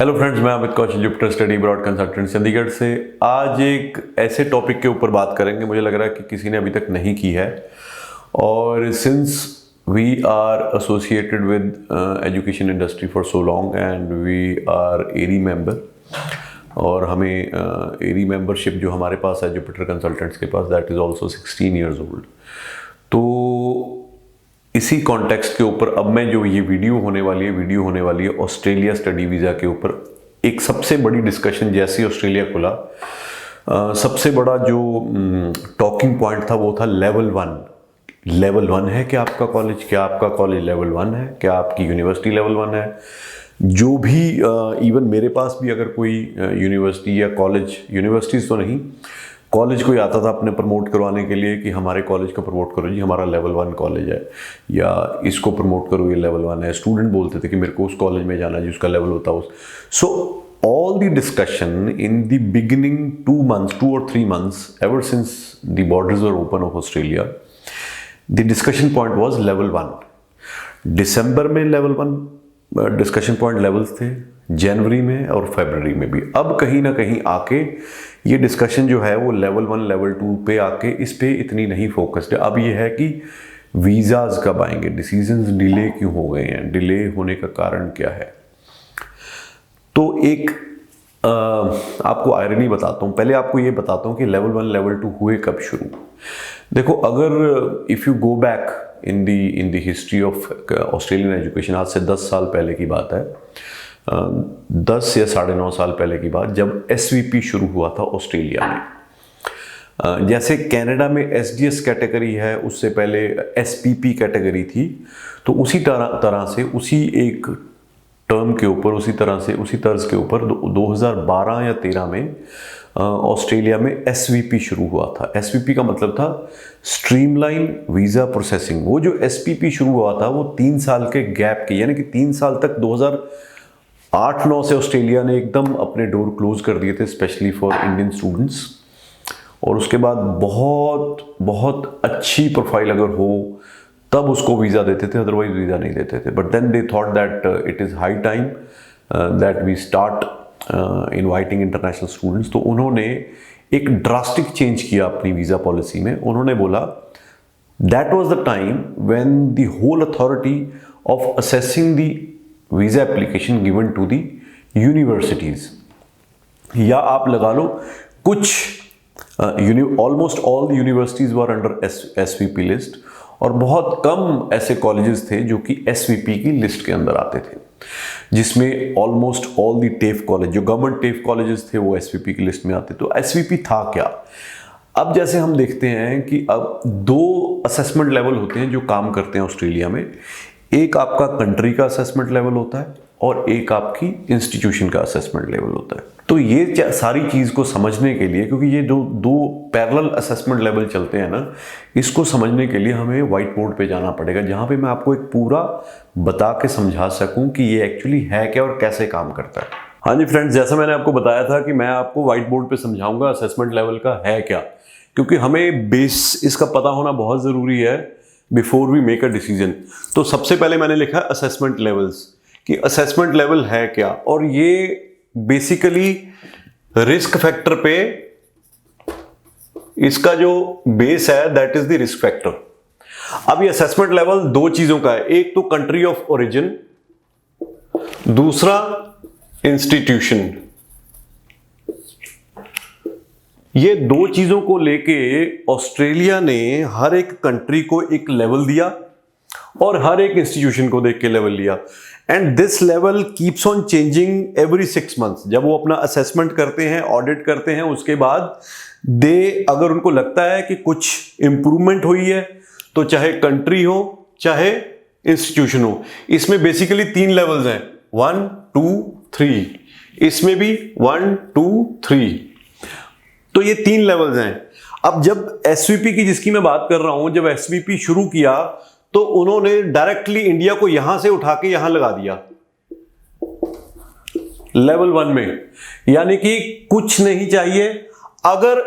Hello friends, मैं Amit Kaushal, Jupiter study abroad consultant Chandigarh से। आज एक ऐसे टॉपिक के ऊपर बात करेंगे, मुझे लग रहा है कि किसी ने अभी तक नहीं की है। और since we are associated with education industry for so long and we are AAERI member, और हमें एरी मेंबरशिप जो हमारे पास है जुपिटर कंसल्टेंट्स के पास, that is also 16 years old. तो इसी कॉन्टेक्स्ट के ऊपर अब मैं जो ये वीडियो होने वाली है ऑस्ट्रेलिया स्टडी वीज़ा के ऊपर। एक सबसे बड़ी डिस्कशन जैसे ही ऑस्ट्रेलिया खुला, सबसे बड़ा जो टॉकिंग पॉइंट था वो था लेवल 1। लेवल 1 है क्या आपका कॉलेज? क्या आपका कॉलेज लेवल 1 है? क्या आपकी यूनिवर्सिटी लेवल 1 है? जो भी इवन मेरे पास भी अगर कोई यूनिवर्सिटी या कॉलेज, यूनिवर्सिटीज़ तो नहीं, कॉलेज कोई आता था अपने प्रमोट करवाने के लिए कि हमारे कॉलेज को प्रमोट करो जी, हमारा लेवल 1 कॉलेज है, या इसको प्रमोट करो, ये लेवल 1 है। स्टूडेंट बोलते थे कि मेरे को उस कॉलेज में जाना है जिसका लेवल होता है उस। So all the discussion in the beginning 2 or 3 months ever since the borders were open of Australia, the discussion point was level 1। दिसंबर में लेवल 1 डिस्कशन पॉइंट लेवल्स थे, जनवरी में और फरवरी में भी। अब कहीं ना कहीं आके ये डिस्कशन जो है वो लेवल 1 लेवल 2 पे आके इस पे इतनी नहीं फोकस्ड है। अब ये है कि वीज़ाज कब आएंगे, डिसीजंस डिले क्यों हो गए हैं, डिले होने का कारण क्या है। तो एक आपको आयरनी बताता हूँ। पहले आपको ये बताता हूँ कि लेवल 1 लेवल 2 हुए कब शुरू। देखो, अगर if you go back in the history of Australian education, आज से 10 साल पहले की बात है, 10 या 9.5 साल पहले की बात, जब एसवीपी शुरू हुआ था ऑस्ट्रेलिया में। जैसे कनाडा में एसडीएस कैटेगरी है, उससे पहले एसपीपी कैटेगरी थी। तो उसी तरह से उसी एक टर्म के ऊपर, उसी तर्ज के ऊपर 2012 या 13 में ऑस्ट्रेलिया में एसवीपी शुरू हुआ था। एसवीपी का मतलब था स्ट्रीमलाइन वीज़ा प्रोसेसिंग। वो जो एसपीपी शुरू हुआ था वो 3 साल के गैप के, यानी कि 3 साल तक 2008-9 से ऑस्ट्रेलिया ने एकदम अपने डोर क्लोज कर दिए थे, स्पेशली फॉर इंडियन स्टूडेंट्स। और उसके बाद बहुत बहुत अच्छी प्रोफाइल अगर हो तब उसको वीज़ा देते थे, अदरवाइज वीज़ा नहीं देते थे। But then they thought that it is high time that we start inviting international students. तो उन्होंने एक ड्रास्टिक चेंज किया अपनी वीज़ा पॉलिसी में। उन्होंने बोला that was the time when the whole authority of assessing the visa application given to the universities, या आप लगा लो कुछ almost all the universities were under SVP list, और बहुत कम ऐसे कॉलेजेस थे जो कि एसवीपी की लिस्ट के अंदर आते थे, जिसमें ऑलमोस्ट ऑल द टेफ कॉलेज, जो गवर्नमेंट टेफ कॉलेजेस थे, वो एसवीपी की लिस्ट में आते। तो एसवीपी था क्या? अब जैसे हम देखते हैं कि अब 2 असेसमेंट लेवल होते हैं जो काम करते हैं ऑस्ट्रेलिया में। एक आपका कंट्री का असेसमेंट लेवल होता है और एक आपकी इंस्टीट्यूशन का असेसमेंट लेवल होता है। तो ये सारी चीज़ को समझने के लिए, क्योंकि ये जो 2 पैरेलल असेसमेंट लेवल चलते हैं ना, इसको समझने के लिए हमें व्हाइट बोर्ड पे जाना पड़ेगा, जहाँ पे मैं आपको एक पूरा बता के समझा सकूँ कि ये एक्चुअली है क्या और कैसे काम करता है। हाँ जी फ्रेंड्स, जैसा मैंने आपको बताया था कि मैं आपको व्हाइट बोर्ड पे समझाऊंगा असेसमेंट लेवल का है क्या, क्योंकि हमें बेस इसका पता होना बहुत ज़रूरी है before we make a decision. तो सबसे पहले मैंने लिखा असेसमेंट लेवल्स, कि असेसमेंट लेवल है क्या। और ये बेसिकली रिस्क फैक्टर पे, इसका जो बेस है that is the risk factor. अब ये असेसमेंट लेवल 2 चीजों का है, एक तो कंट्री ऑफ ओरिजिन, दूसरा इंस्टीट्यूशन। ये 2 चीजों को लेके ऑस्ट्रेलिया ने हर एक कंट्री को एक लेवल दिया और हर एक इंस्टीट्यूशन को देख के लेवल लिया। And this level keeps on changing every 6 months। जब वो अपना असेसमेंट करते हैं, ऑडिट करते हैं, उसके बाद अगर उनको लगता है कि कुछ इंप्रूवमेंट हुई है, तो चाहे कंट्री हो चाहे इंस्टीट्यूशन हो। इसमें बेसिकली 3 लेवल्स हैं, 1 2 3। इसमें भी 1 2 3। तो ये 3 लेवल्स हैं। अब जब एसवीपी की, जिसकी मैं बात कर रहा हूं, जब एसवीपी शुरू किया तो उन्होंने डायरेक्टली इंडिया को यहां से उठा के यहां लगा दिया लेवल 1 में। यानी कि कुछ नहीं चाहिए, अगर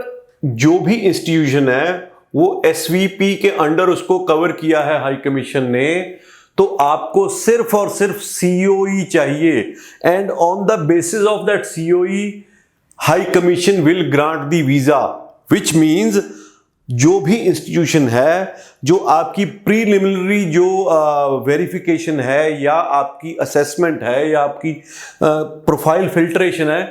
जो भी इंस्टीट्यूशन है वो एसवीपी के अंडर उसको कवर किया है हाई कमीशन ने, तो आपको सिर्फ और सिर्फ COE चाहिए, and on the basis of that COE high commission will grant the visa, which means जो भी इंस्टीट्यूशन है, जो आपकी प्रीलिमिनरी जो वेरिफिकेशन है या आपकी असेसमेंट है या आपकी प्रोफाइल फिल्ट्रेशन है,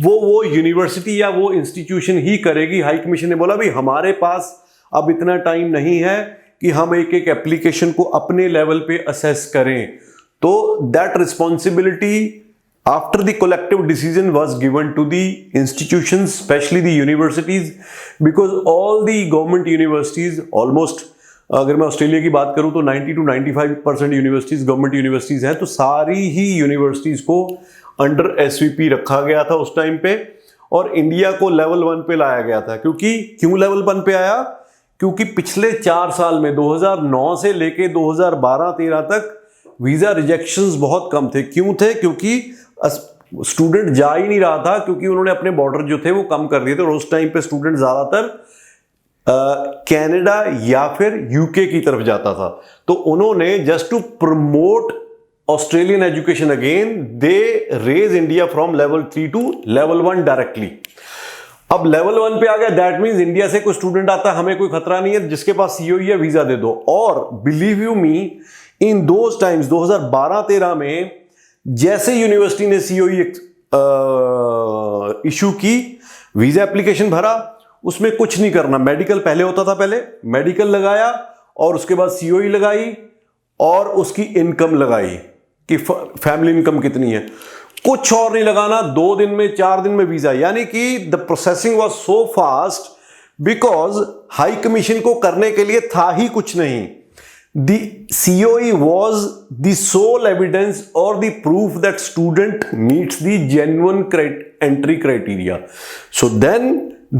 वो यूनिवर्सिटी या वो इंस्टीट्यूशन ही करेगी। हाई कमीशन ने बोला भाई हमारे पास अब इतना टाइम नहीं है कि हम एक एक एप्लीकेशन को अपने लेवल पे असेस करें, तो that responsibility after the collective decision was given to the institutions, especially the universities, because all the government universities almost, अगर मैं ऑस्ट्रेलिया की बात करूं तो 90 to 95% यूनिवर्सिटीज गवर्नमेंट यूनिवर्सिटीज हैं, तो सारी ही यूनिवर्सिटीज को अंडर SVP रखा गया था उस टाइम पे, और इंडिया को लेवल 1 पे लाया गया था। क्यों लेवल 1 पे आया? क्योंकि पिछले 4 साल में 2009 से लेके 2012-13 तक वीजा रिजेक्शंस बहुत कम थे। क्यों थे? क्योंकि स्टूडेंट जा ही नहीं रहा था, क्योंकि उन्होंने अपने बॉर्डर जो थे वो कम कर दिए थे, और उस टाइम पे स्टूडेंट ज्यादातर कनाडा या फिर यूके की तरफ जाता था। तो उन्होंने just to promote Australian education again, they raise India from level 3 to level 1 directly. अब लेवल 1 पे आ गया, दैट मींस इंडिया से कोई स्टूडेंट आता है, हमें कोई खतरा नहीं है, जिसके पास COE है वीजा दे दो। और believe you me, in those times 2012-13 में जैसे यूनिवर्सिटी ने COE इशू की, वीजा एप्लीकेशन भरा, उसमें कुछ नहीं करना, मेडिकल पहले होता था, पहले मेडिकल लगाया और उसके बाद COE लगाई और उसकी इनकम लगाई कि फैमिली इनकम कितनी है, कुछ और नहीं लगाना। 2 दिन में 4 दिन में वीजा, यानी कि the processing was so fast, because high commission को करने के लिए था ही कुछ नहीं। The COE was the sole evidence or the proof that student meets the genuine entry criteria. So then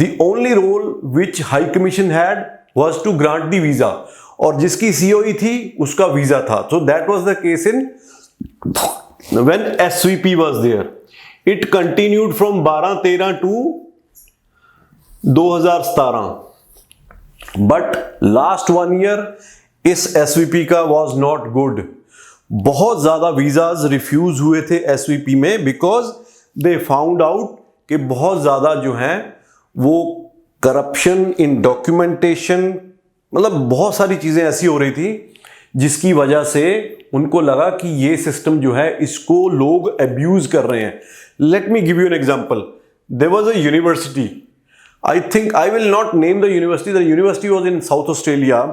the only role which High Commission had was to grant the visa, और जिसकी COE थी उसका visa था। So that was the case in when SVP was there. It continued from 12-13 to 2017, but last 1 year इस SVP का was not good. बहुत ज्यादा visas refuse हुए थे SVP में, बिकॉज दे फाउंड आउट कि बहुत ज्यादा जो है वो करप्शन इन डॉक्यूमेंटेशन, मतलब बहुत सारी चीजें ऐसी हो रही थी जिसकी वजह से उनको लगा कि ये सिस्टम जो है इसको लोग अब्यूज कर रहे हैं। Let me give you an example. There was a university, I think I will not name the university, the university was in South Australia.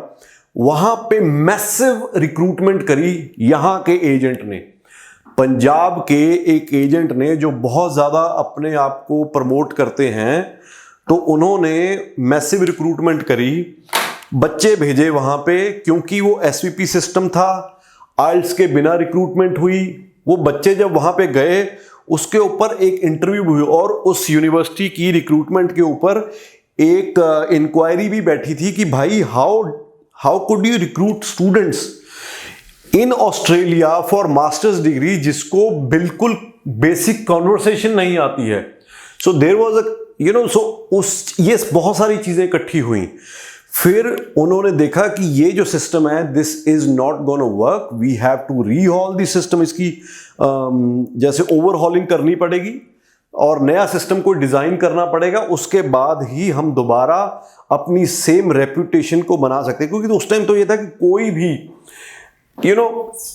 वहां पे मैसिव रिक्रूटमेंट करी यहां के एजेंट ने, पंजाब के एक एजेंट ने जो बहुत ज्यादा अपने आप को प्रमोट करते हैं, तो उन्होंने मैसिव रिक्रूटमेंट करी, बच्चे भेजे वहां पे, क्योंकि वो SVP सिस्टम था, आइल्स के बिना रिक्रूटमेंट हुई। वो बच्चे जब वहां पे गए, उसके ऊपर एक इंटरव्यू हुई, और उस यूनिवर्सिटी की रिक्रूटमेंट के ऊपर एक इंक्वायरी भी बैठी थी कि भाई how could you recruit students in Australia for masters degree, जिसको बिल्कुल बेसिक कॉन्वर्सेशन नहीं आती है। सो देयर वाज अ सो ये बहुत सारी चीजें इकट्ठी हुई। फिर उन्होंने देखा कि ये जो सिस्टम है, this is not gonna work, we have to rehaul the system. इसकी जैसे ओवरहॉलिंग करनी पड़ेगी और नया सिस्टम को डिजाइन करना पड़ेगा, उसके बाद ही हम दोबारा अपनी सेम रेपुटेशन को बना सकते हैं। क्योंकि उस टाइम तो ये था कि कोई भी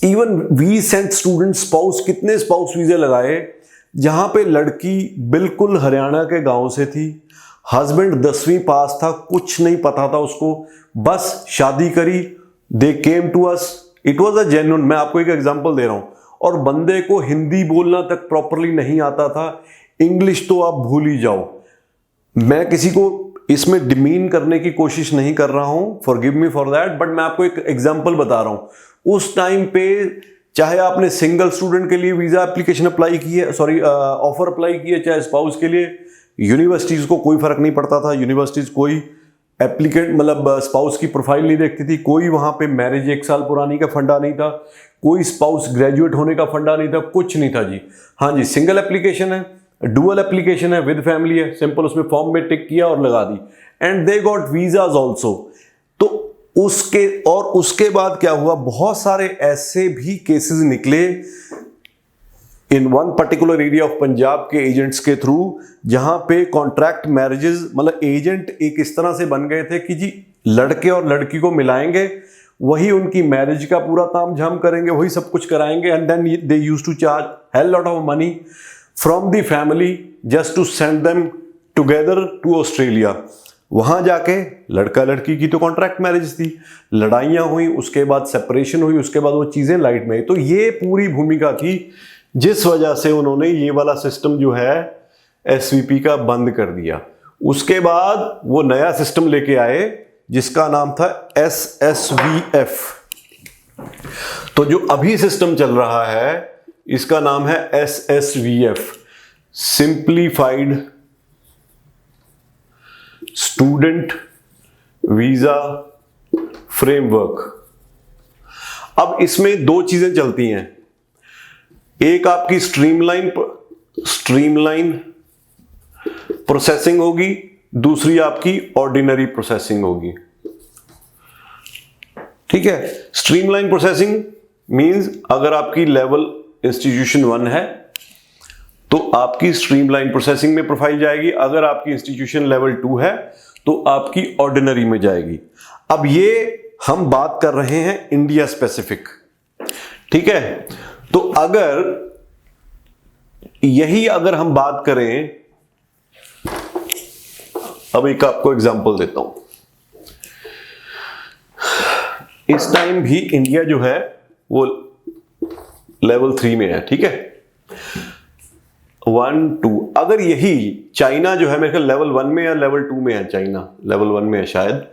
even we sent student spouse, कितने स्पाउस वीजे लगाए जहां पे लड़की बिल्कुल हरियाणा के गांव से थी, हस्बैंड 10वीं पास था, कुछ नहीं पता था उसको, बस शादी करी, they came to us, it was a genuine. मैं आपको एक एग्जांपल दे रहा हूं, और बंदे को हिंदी बोलना तक प्रॉपरली नहीं आता था, इंग्लिश तो आप भूल ही जाओ। मैं किसी को इसमें डिमीन करने की कोशिश नहीं कर रहा हूं, forgive me for that, but मैं आपको एक एग्जांपल बता रहा हूं। उस टाइम पे चाहे आपने सिंगल स्टूडेंट के लिए वीजा एप्लीकेशन अप्लाई की है, ऑफर अप्लाई की है, चाहे स्पाउस के लिए, यूनिवर्सिटीज को कोई फर्क नहीं पड़ता था। यूनिवर्सिटीज कोई एप्लीकेंट मतलब स्पाउस की प्रोफाइल नहीं देखती थी, कोई वहां पे मैरिज 1 साल पुरानी का फंडा नहीं था, कोई स्पाउस ग्रेजुएट होने का फंडा नहीं था, कुछ नहीं था जी। हाँ जी, सिंगल एप्लीकेशन है, डुअल एप्लीकेशन है, विद फैमिली है, सिंपल उसमें फॉर्म में टिक किया और लगा दी, and they got visas also. तो उसके बाद क्या हुआ, बहुत सारे ऐसे भी केसेस निकले in one particular area of Punjab के एजेंट्स के थ्रू, जहां पे कॉन्ट्रैक्ट मैरिजेस, मतलब एजेंट एक इस तरह से बन गए थे कि जी लड़के और लड़की को मिलाएंगे, वही उनकी मैरिज का पूरा तामझाम करेंगे, वही सब कुछ कराएंगे, and then they used to charge hell lot of money from the family just to send them together to Australia. वहां जाके लड़का लड़की की तो कॉन्ट्रैक्ट मैरिज थी, लड़ाइयां हुई, उसके बाद सेपरेशन हुई, उसके बाद वो चीजें लाइट में आई। तो ये पूरी भूमिका थी जिस वजह से उन्होंने ये वाला सिस्टम जो है एसवीपी का बंद कर दिया। उसके बाद वो नया सिस्टम लेके आए जिसका नाम था SSVF। तो जो अभी सिस्टम चल रहा है इसका नाम है SSVF, simplified student visa framework. अब इसमें दो चीजें चलती हैं, एक आपकी स्ट्रीमलाइन प्रोसेसिंग होगी, दूसरी आपकी ऑर्डिनरी प्रोसेसिंग होगी। ठीक है, स्ट्रीमलाइन प्रोसेसिंग मींस अगर आपकी लेवल इंस्टीट्यूशन 1 है तो आपकी स्ट्रीमलाइन प्रोसेसिंग में प्रोफाइल जाएगी, अगर आपकी इंस्टीट्यूशन लेवल 2 है तो आपकी ऑर्डिनरी में जाएगी। अब ये हम बात कर रहे हैं इंडिया स्पेसिफिक। ठीक है, तो अगर हम बात करें, अब एक आपको एग्जांपल देता हूं। इस टाइम भी इंडिया जो है वो लेवल 3 में है। ठीक है, 1 2, अगर यही चाइना जो है मेरे ख्याल लेवल 1 में या लेवल 2 में है, चाइना लेवल 1 में है शायद।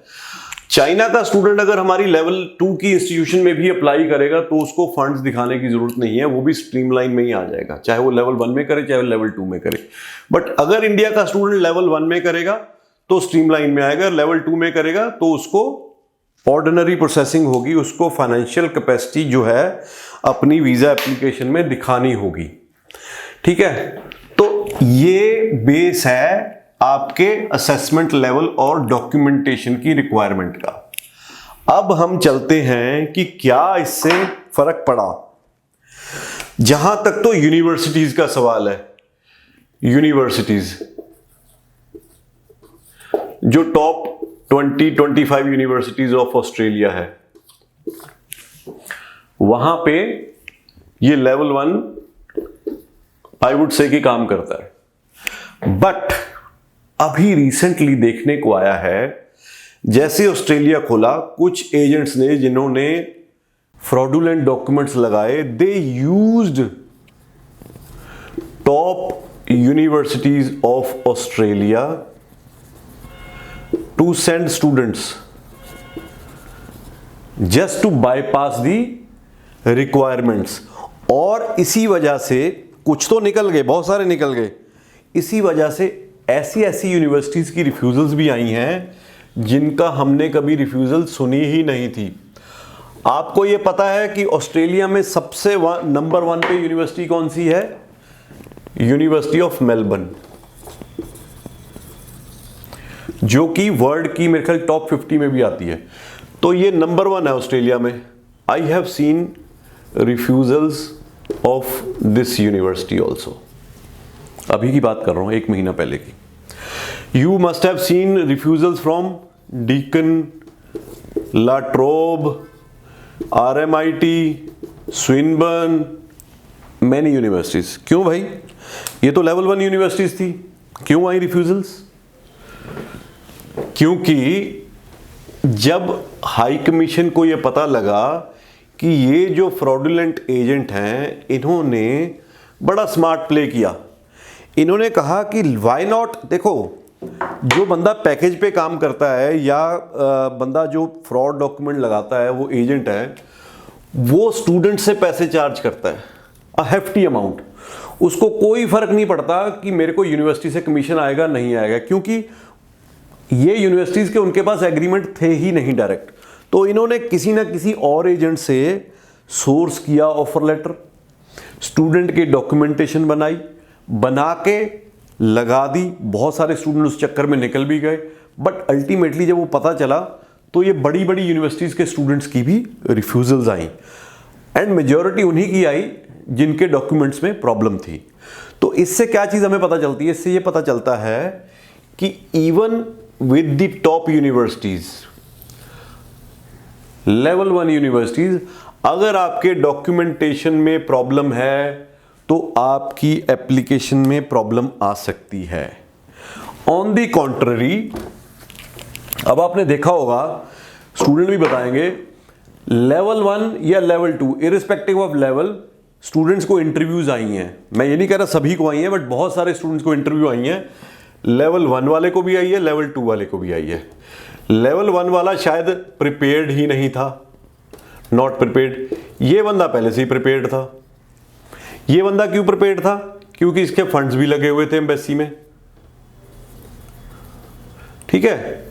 चाइना का स्टूडेंट अगर हमारी लेवल 2 की इंस्टीट्यूशन में भी अप्लाई करेगा तो उसको फंड्स दिखाने की जरूरत नहीं है, वो भी स्ट्रीमलाइन में ही आ जाएगा, चाहे वो लेवल 1 में करे चाहे वो लेवल 2 में करे। बट अगर इंडिया का स्टूडेंट लेवल 1 में करेगा तो स्ट्रीमलाइन में आएगा, लेवल 2 में करेगा तो उसको ऑर्डिनरी प्रोसेसिंग होगी, उसको फाइनेंशियल कैपेसिटी जो है अपनी वीजा एप्लीकेशन में दिखानी होगी। ठीक है, तो ये बेस है आपके असेसमेंट लेवल और डॉक्यूमेंटेशन की रिक्वायरमेंट का। अब हम चलते हैं कि क्या इससे फर्क पड़ा। जहां तक तो यूनिवर्सिटीज का सवाल है, यूनिवर्सिटीज जो टॉप 20-25 यूनिवर्सिटीज ऑफ ऑस्ट्रेलिया है, वहां पे ये लेवल 1 आई वुड से कि काम करता है। बट अभी रिसेंटली देखने को आया है, जैसे ऑस्ट्रेलिया खोला, कुछ एजेंट्स ने जिन्होंने फ्रॉडुलेंट डॉक्यूमेंट्स लगाए, they used top universities of Australia to send students just to bypass the requirements. और इसी वजह से कुछ तो निकल गए, बहुत सारे निकल गए। इसी वजह से ऐसी यूनिवर्सिटीज की रिफ्यूजल्स भी आई हैं जिनका हमने कभी रिफ्यूजल सुनी ही नहीं थी। आपको यह पता है कि ऑस्ट्रेलिया में सबसे नंबर 1 पे यूनिवर्सिटी कौन सी है? यूनिवर्सिटी ऑफ मेलबर्न, जो कि वर्ल्ड की मेरे ख्याल टॉप 50 में भी आती है। तो ये नंबर 1 है ऑस्ट्रेलिया में। I have seen refusals of this university also. अभी की बात कर रहा हूं, 1 महीना पहले की। You must have seen refusals from Deakin, La Trobe, RMIT, Swinburne, many universities. क्यों भाई? ये तो लेवल 1 यूनिवर्सिटीज थी, क्यों आई रिफ्यूजल्स? क्योंकि जब हाई कमीशन को यह पता लगा कि ये जो फ्रॉडुलेंट एजेंट हैं, इन्होंने बड़ा स्मार्ट प्ले किया। इन्होंने कहा कि व्हाई नॉट, देखो जो बंदा पैकेज पे काम करता है या बंदा जो फ्रॉड डॉक्यूमेंट लगाता है, वो एजेंट है, वो स्टूडेंट से पैसे चार्ज करता है, अ हेफ्टी अमाउंट। उसको कोई फर्क नहीं पड़ता कि मेरे को यूनिवर्सिटी से कमीशन आएगा नहीं आएगा, क्योंकि ये यूनिवर्सिटीज के उनके पास एग्रीमेंट थे ही नहीं डायरेक्ट। तो इन्होंने किसी ना किसी और एजेंट से सोर्स किया ऑफर लेटर, स्टूडेंट की डॉक्यूमेंटेशन बनाई, बना के लगा दी। बहुत सारे स्टूडेंट उस चक्कर में निकल भी गए, बट अल्टीमेटली जब वो पता चला तो ये बड़ी बड़ी यूनिवर्सिटीज के स्टूडेंट्स की भी रिफ्यूजल्स आई एंड मेजॉरिटी उन्हीं की आई जिनके डॉक्यूमेंट्स में प्रॉब्लम थी। तो इससे क्या चीज हमें पता चलती है? इससे ये पता चलता है कि even with the top universities, level 1 universities, अगर आपके डॉक्यूमेंटेशन में प्रॉब्लम है तो आपकी एप्लीकेशन में प्रॉब्लम आ सकती है। ऑन दी कॉन्ट्ररी, अब आपने देखा होगा, स्टूडेंट भी बताएंगे, लेवल 1 या level 2, irrespective of level, students को इंटरव्यूज आई हैं। मैं ये नहीं कह रहा सभी को आई हैं, बट बहुत सारे स्टूडेंट्स को इंटरव्यू आई हैं। लेवल 1 वाले को भी आई है, लेवल 2 वाले को भी आई है। लेवल 1 वाला शायद प्रिपेयर्ड ही नहीं था, नॉट प्रिपेयर्ड। ये बंदा पहले से ही प्रिपेयर्ड था। ये बंदा क्यों प्रिपेयर्ड था? क्योंकि इसके फंड्स भी लगे हुए थे एम्बेसी में, ठीक है।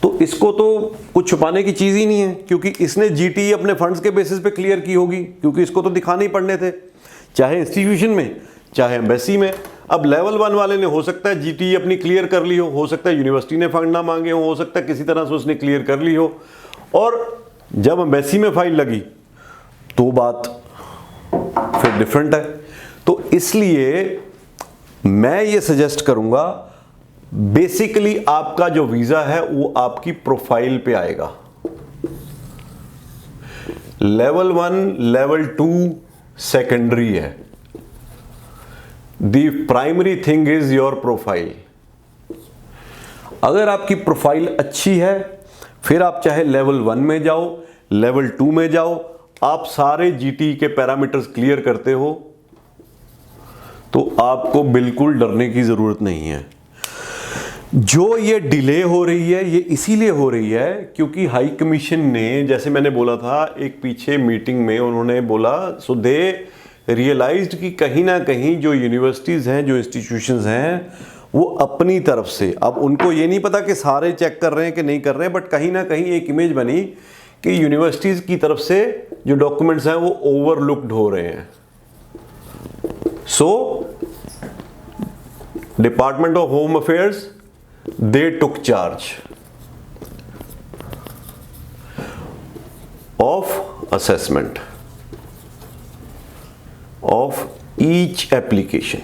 तो इसको तो कुछ छुपाने की चीज ही नहीं है, क्योंकि इसने जीटी अपने फंड्स के बेसिस पे क्लियर की होगी, क्योंकि इसको तो दिखाने ही पड़ने थे, चाहे इंस्टीट्यूशन में चाहे एम्बेसी में। अब लेवल 1 वाले ने हो सकता है जीटी अपनी क्लियर कर ली हो सकता है यूनिवर्सिटी ने फंड ना मांगे हो सकता है किसी तरह से उसने क्लियर कर ली हो, और जब एम्बेसी में फाइल लगी तो बात फिर डिफरेंट है। तो इसलिए मैं ये सजेस्ट करूंगा, बेसिकली आपका जो वीजा है वो आपकी प्रोफाइल पे आएगा। लेवल 1, लेवल 2 सेकेंडरी है, the primary thing is your profile. अगर आपकी प्रोफाइल अच्छी है, फिर आप चाहे लेवल 1 में जाओ, लेवल 2 में जाओ, आप सारे जीटी के पैरामीटर्स क्लियर करते हो, तो आपको बिल्कुल डरने की जरूरत नहीं है। जो ये डिले हो रही है, ये इसीलिए हो रही है क्योंकि हाई कमीशन ने, जैसे मैंने बोला था एक पीछे मीटिंग में, उन्होंने बोला, सो दे रियलाइज्ड कि कहीं ना कहीं जो यूनिवर्सिटीज़ हैं, जो इंस्टीट्यूशंस हैं, वो अपनी तरफ से, अब उनको ये नहीं पता कि सारे चेक कर रहे हैं कि नहीं कर रहे हैं, बट कहीं ना कहीं एक इमेज बनी कि यूनिवर्सिटीज़ की तरफ से जो डॉक्यूमेंट्स हैं वो ओवरलुक्ड हो रहे हैं। So department of home affairs, they took charge of assessment of each application,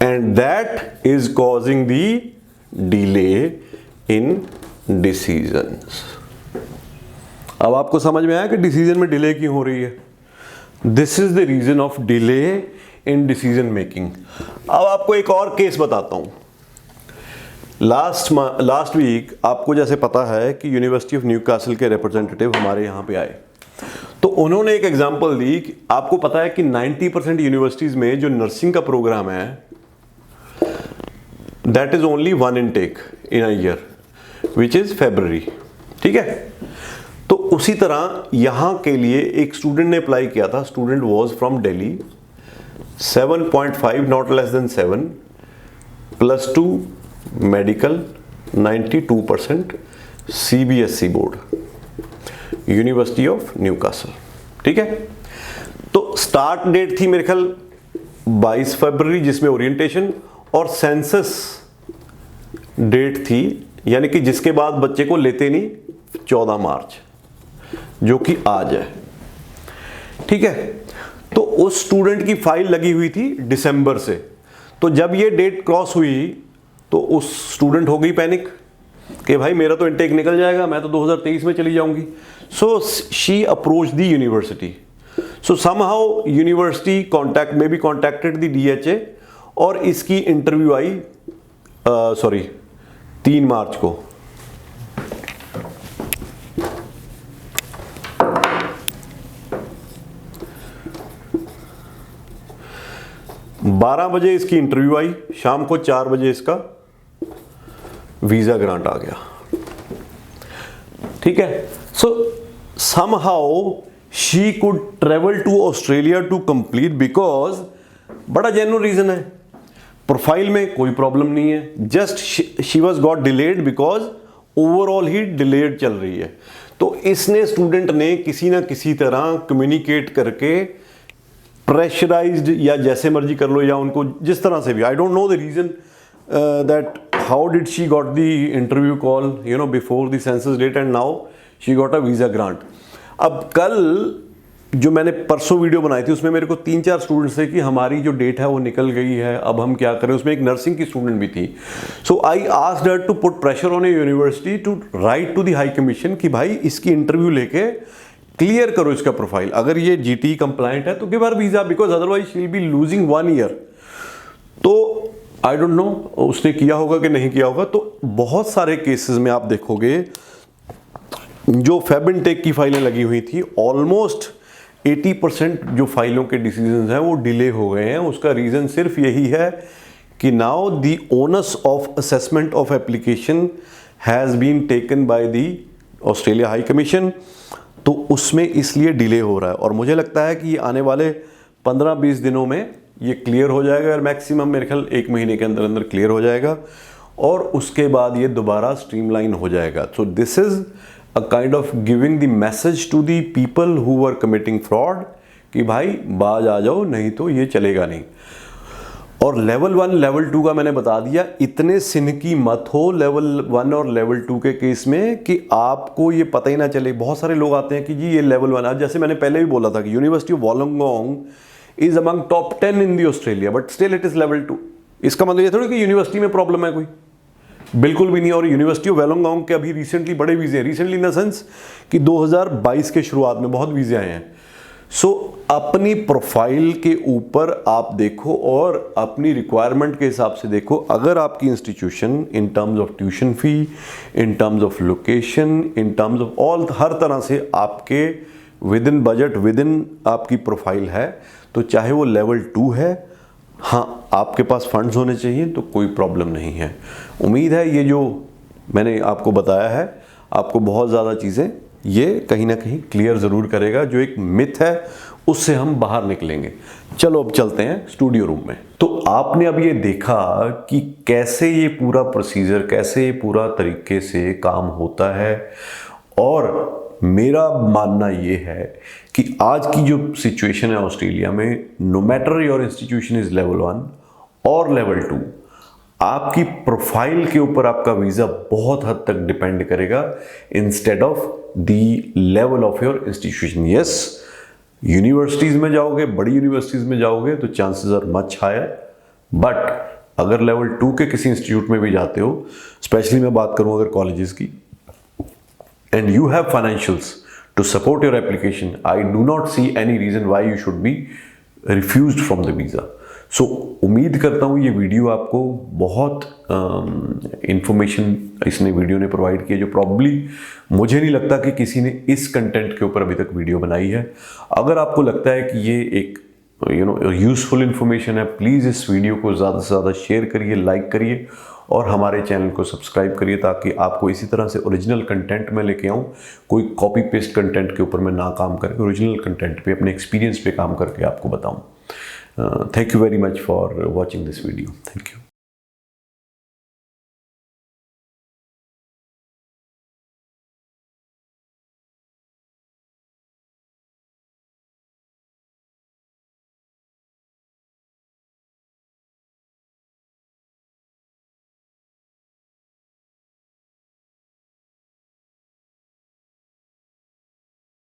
and that is causing the delay in decisions. अब आपको समझ में आया कि डिसीजन में डिले क्यों हो रही है? This is the reason of delay in decision making. अब आपको एक और केस बताता हूं। लास्ट वीक आपको जैसे पता है कि यूनिवर्सिटी ऑफ न्यूकासल के रिप्रेजेंटेटिव हमारे यहाँ पे आए, तो उन्होंने एक एग्जांपल दी कि आपको पता है कि 90% यूनिवर्सिटीज़ में जो नर्सिंग का प्रोग्राम है, that is only 1 intake in a year, which is February, ठीक है। तो उसी तरह यहाँ के लिए एक स्टूडेंट ने अप्लाई किया था, student was from Delhi, 7.5 not less than 7, +2 medical, 92%, CBSE board, university of Newcastle, ठीक है। तो स्टार्ट डेट थी मेरे ख्याल 22 फरवरी, जिसमें ओरिएंटेशन और सेंसस डेट थी, यानी कि जिसके बाद बच्चे को लेते नहीं, 14 मार्च, जो कि आज है, ठीक है। तो उस स्टूडेंट की फाइल लगी हुई थी दिसंबर से, तो जब ये डेट क्रॉस हुई तो उस स्टूडेंट हो गई पैनिक कि भाई मेरा तो इनटेक निकल जाएगा, मैं तो 2023 में चली जाऊंगी। So she approach the university, so somehow university contacted the DHA, और इसकी इंटरव्यू आई 3 मार्च को। बारह बजे इसकी इंटरव्यू आई, शाम को 4 बजे इसका वीजा ग्रांट आ गया, ठीक है। So somehow she could travel to Australia to complete, because बड़ा जेन्युइन रीजन है, प्रोफाइल में कोई प्रॉब्लम नहीं है, just she was got delayed because overall ही डिलेड चल रही है। तो इसने, स्टूडेंट ने किसी ना किसी तरह कम्युनिकेट करके, प्रेशराइज्ड या जैसे मर्जी कर लो, या उनको जिस तरह से भी, I don't know the reason that how did she got the interview call, before the census date, and now she got a visa grant. अब कल जो मैंने परसों वीडियो बनाई थी उसमें मेरे को 3-4 स्टूडेंट्स थे कि हमारी जो डेट है वो निकल गई है, अब हम क्या करें। उसमें एक नर्सिंग की स्टूडेंट भी थी। So I asked her to put pressure on a university to write to the high commission कि भाई इसकी इंटरव्यू लेके क्लियर करो इसका प्रोफाइल। अगर ये GT कंप्लाइंट है तो give her visa, because otherwise she will be losing 1 year. तो आई डोंट नो उसने किया होगा कि नहीं किया होगा। तो बहुत सारे केसेस में आप देखोगे जो फेब इनटेक की फाइलें लगी हुई थी, ऑलमोस्ट 80% जो फाइलों के डिसीजंस हैं वो डिले हो गए हैं। उसका रीज़न सिर्फ यही है कि now the onus of assessment of application has been taken by the Australia high commission. तो उसमें इसलिए डिले हो रहा है और मुझे लगता है कि आने वाले 15-20 दिनों में ये क्लियर हो जाएगा और मैक्सिमम मेरे ख्याल 1 महीने के अंदर अंदर क्लियर हो जाएगा और उसके बाद ये दोबारा स्ट्रीमलाइन हो जाएगा। So this is a kind of giving the message to the people who were committing fraud कि भाई बाज आ जाओ, नहीं तो ये चलेगा नहीं। और लेवल 1 लेवल 2 का मैंने बता दिया, इतने सिनकी मत हो लेवल 1 और लेवल 2 के केस में कि आपको ये पता ही ना चले। बहुत सारे लोग आते हैं कि जी ये लेवल 1, जैसे मैंने पहले भी बोला था कि university of Wollongong is among top 10 in the Australia, but still it is level 2। इसका मतलब ये थोड़ी कि यूनिवर्सिटी में प्रॉब्लम है कोई, बिल्कुल भी नहीं। और यूनिवर्सिटी ऑफ वोलोंगोंग के अभी रिसेंटली बड़े वीज़े हैं, रिसेंटली इन द सेंस कि 2022 के शुरुआत में बहुत वीज़े आए हैं। सो अपनी प्रोफाइल के ऊपर आप देखो और अपनी रिक्वायरमेंट के हिसाब से देखो। अगर आपकी institution in terms of tuition fee, in terms of location, in terms of all, हर तरह से आपके within budget, within आपकी प्रोफाइल है, तो चाहे वो लेवल 2 है, हाँ आपके पास फंड्स होने चाहिए तो कोई प्रॉब्लम नहीं है। उम्मीद है ये जो मैंने आपको बताया है आपको बहुत ज़्यादा चीज़ें ये कहीं ना कहीं क्लियर ज़रूर करेगा। जो एक मिथ है उससे हम बाहर निकलेंगे। चलो अब चलते हैं स्टूडियो रूम में। तो आपने अब ये देखा कि कैसे ये पूरा प्रोसीजर, कैसे ये पूरा तरीके से काम होता है। और मेरा मानना ये है कि आज की जो सिचुएशन है ऑस्ट्रेलिया में, no matter your institution is level 1 और लेवल 2, आपकी प्रोफाइल के ऊपर आपका वीज़ा बहुत हद तक डिपेंड करेगा instead of the level of your institution. Yes, universities में जाओगे, बड़ी यूनिवर्सिटीज़ में जाओगे तो chances are much higher, but अगर लेवल 2 के किसी इंस्टीट्यूट में भी जाते हो, स्पेशली मैं बात करूँ अगर कॉलेजेस की, and you have financials to support your application, I do not see any reason why you should be refused from the visa. So उम्मीद करता हूँ ये वीडियो आपको बहुत इंफॉर्मेशन इसने वीडियो ने प्रोवाइड की है, जो प्रॉब्ली मुझे नहीं लगता कि किसी ने इस कंटेंट के ऊपर अभी तक वीडियो बनाई है। अगर आपको लगता है कि ये एक यूजफुल इंफॉर्मेशन है, प्लीज़ इस वीडियो को ज़्यादा से ज़्यादा शेयर करिए, लाइक करिए और हमारे चैनल को सब्सक्राइब करिए, ताकि आपको इसी तरह से ओरिजिनल कंटेंट में लेके आऊँ। कोई कॉपी पेस्ट कंटेंट के ऊपर मैं ना काम करके ओरिजिनल कंटेंट पे, अपने एक्सपीरियंस पे काम करके आपको बताऊँ। Thank you very much for watching this video. Thank you.